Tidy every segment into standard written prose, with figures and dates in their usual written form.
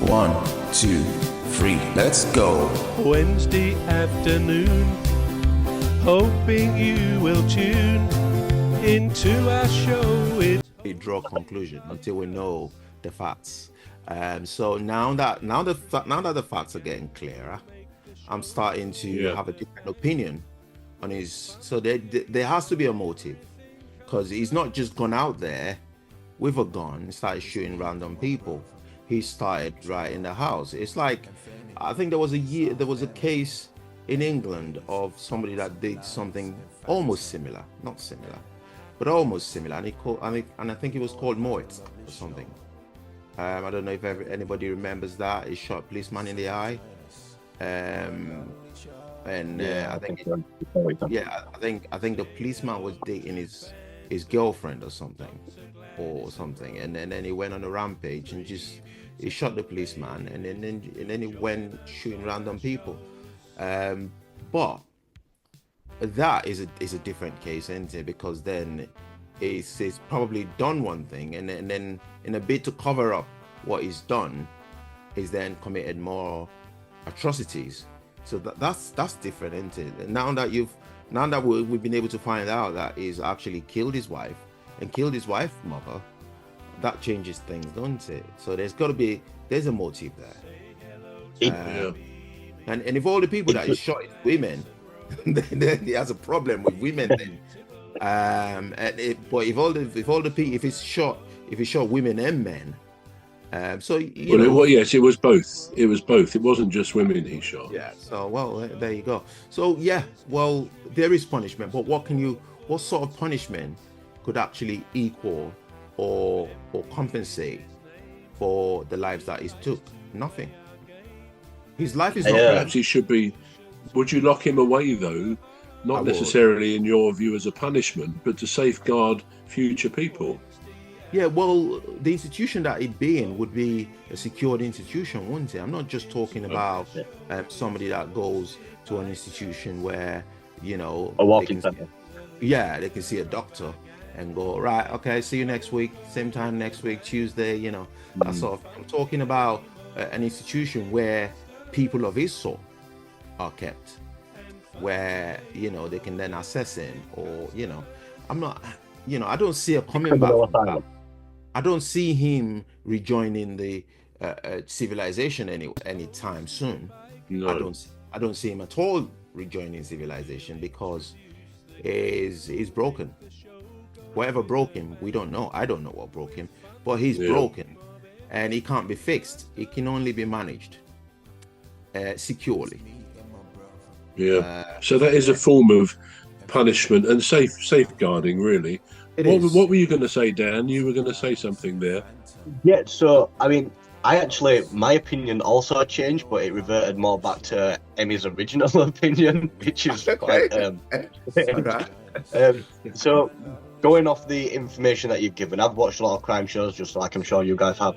1, 2, 3, let's go. Wednesday afternoon, hoping you will tune into our show. We draw conclusion until we know the facts. So now that the facts are getting clearer, I'm starting to have a different opinion on his. So there has to be a motive, because he's not just gone out there with a gun and started shooting random people. He started right in the house. It's like, I think there was a case in England of somebody that did something almost similar, not similar, but almost similar, and I think it was called Moet or something. I don't know if anybody remembers that. He shot a policeman in the eye, I think the policeman was dating his girlfriend or something, and then he went on a rampage and he shot the policeman, and then he went shooting random people. But that is a different case, isn't it? Because then he's probably done one thing, and then in a bid to cover up what he's done, he's then committed more atrocities. So that's different, isn't it? Now that we've been able to find out that he's actually killed his wife and killed his wife's mother, that changes things, doesn't it? So there's a motive there. And if all the people that he shot is women, then he has a problem with women then. But if he shot women and men, yes, it was both. It wasn't just women he shot. Yeah. So there you go. So there is punishment, but what sort of punishment could actually equal or compensate for the lives that he took? Nothing. His life is not. Perhaps it should be. Would you lock him away though? Not necessarily in your view as a punishment, but to safeguard future people. Yeah, well, the institution that he'd be in would be a secured institution, wouldn't it? I'm not just talking about somebody that goes to an institution where, a walking center. Yeah, they can see a doctor and go, right, okay, see you next week, same time next week, Tuesday, that sort of. I'm talking about an institution where people of his sort are kept, where, they can then assess him, or, I'm not, I don't see a coming back. I don't see him rejoining the civilization anytime soon. No. I don't see him at all rejoining civilization, because he's broken. Whatever broke him, we don't know. I don't know what broke him, but he's broken, and he can't be fixed. It can only be managed securely. So that is a form of punishment and safeguarding, really. What were you going to say, Dan? You were going to say something there. Yeah, so, my opinion also changed, but it reverted more back to Emmy's original opinion, which is quite... So, going off the information that you've given, I've watched a lot of crime shows, just like I'm sure you guys have.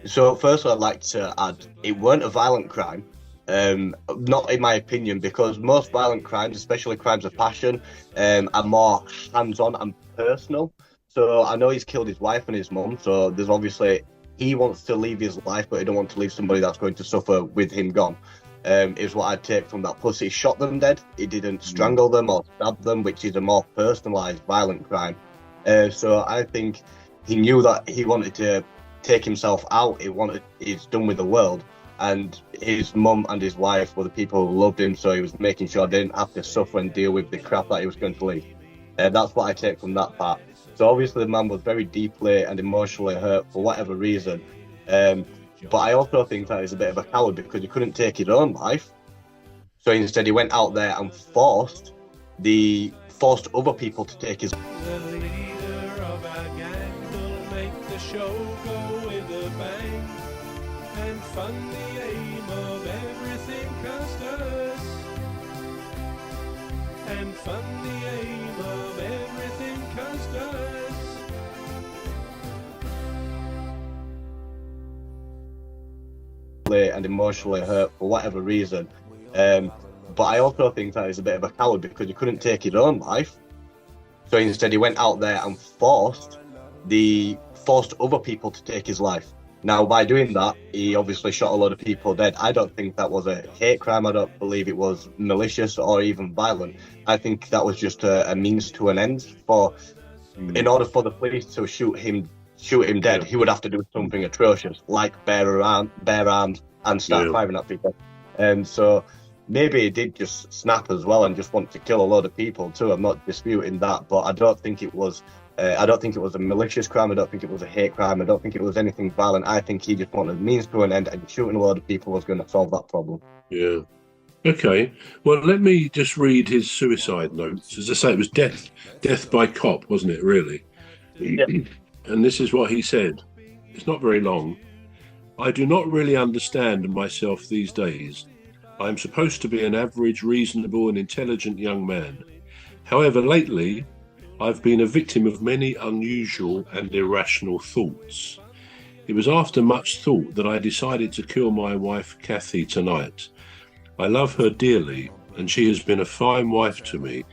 So, firstly, I'd like to add, it weren't a violent crime. Not in my opinion, because most violent crimes, especially crimes of passion, are more hands-on and personal. So I know he's killed his wife and his mum, so there's obviously, he wants to leave his life, but he don't want to leave somebody that's going to suffer with him gone, is what I'd take from that. Plus he shot them dead, he didn't strangle them or stab them, which is a more personalised violent crime. So I think he knew that he wanted to take himself out, he's done with the world. And his mum and his wife were the people who loved him, so he was making sure they didn't have to suffer and deal with the crap that he was going to leave. That's what I take from that part. So obviously the man was very deeply and emotionally hurt for whatever reason. But I also think that he's a bit of a coward, because he couldn't take his own life. So instead he went out there and forced other people to take his... The leader of our gang will make the show go with a bang and fund the aim of everything customers, and fund the aim of everything customers. And emotionally hurt for whatever reason. But I also think that he's a bit of a coward, because he couldn't take his own life. So instead he went out there and forced other people to take his life. Now, by doing that, he obviously shot a lot of people dead. I don't think that was a hate crime. I don't believe it was malicious or even violent. I think that was just a means to an end. In order for the police to shoot him dead, he would have to do something atrocious, like bare arms and start firing at people. And so maybe he did just snap as well and just want to kill a lot of people too. I'm not disputing that, but I don't think it was. I don't think it was a malicious crime. I don't think it was a hate crime. I don't think it was anything violent. I think he just wanted means to an end, and shooting a lot of people was going to solve that problem. Yeah. Okay. Well, let me just read his suicide notes. As I say, it was death by cop, wasn't it? Really. Yeah. And this is what he said. It's not very long. I do not really understand myself these days. I am supposed to be an average, reasonable, and intelligent young man. However, lately, I've been a victim of many unusual and irrational thoughts. It was after much thought that I decided to kill my wife, Kathy, tonight. I love her dearly, and she has been a fine wife to me,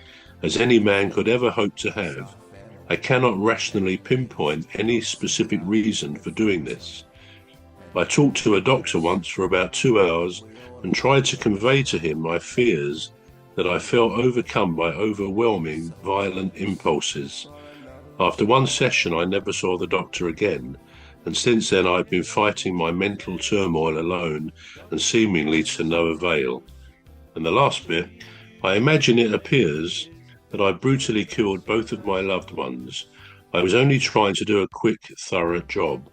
as any man could ever hope to have. I cannot rationally pinpoint any specific reason for doing this. I talked to a doctor once for about 2 hours and tried to convey to him my fears that I felt overcome by overwhelming, violent impulses. After one session, I never saw the doctor again, and since then I've been fighting my mental turmoil alone and seemingly to no avail. And the last bit, I imagine it appears that I brutally killed both of my loved ones. I was only trying to do a quick, thorough job.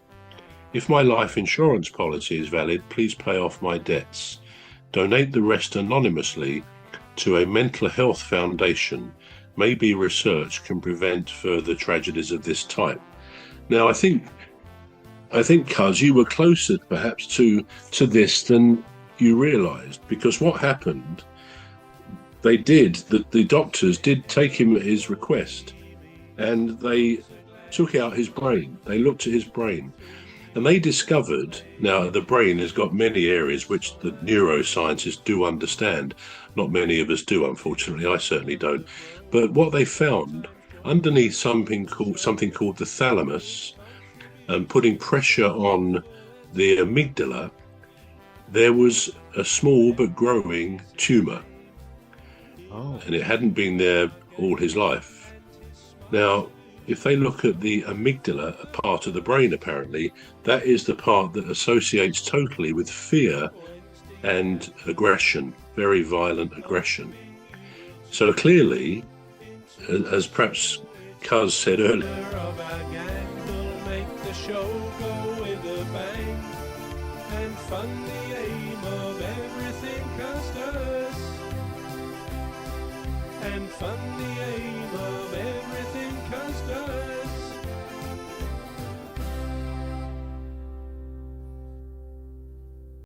If my life insurance policy is valid, please pay off my debts. Donate the rest anonymously to a mental health foundation. Maybe research can prevent further tragedies of this type. Now, I think, Cuz, you were closer perhaps to this than you realised, because what happened, the doctors did take him at his request, and they took out his brain. They looked at his brain, and they discovered, now the brain has got many areas which the neuroscientists do understand. Not many of us do, unfortunately. I certainly don't. But what they found underneath something called the thalamus, and putting pressure on the amygdala, there was a small but growing tumour. Oh. And it hadn't been there all his life. Now, if they look at the amygdala, a part of the brain apparently, that is the part that associates totally with fear and aggression, very violent aggression. So clearly, as perhaps Cuz said earlier, and fund the aim of everything cost us.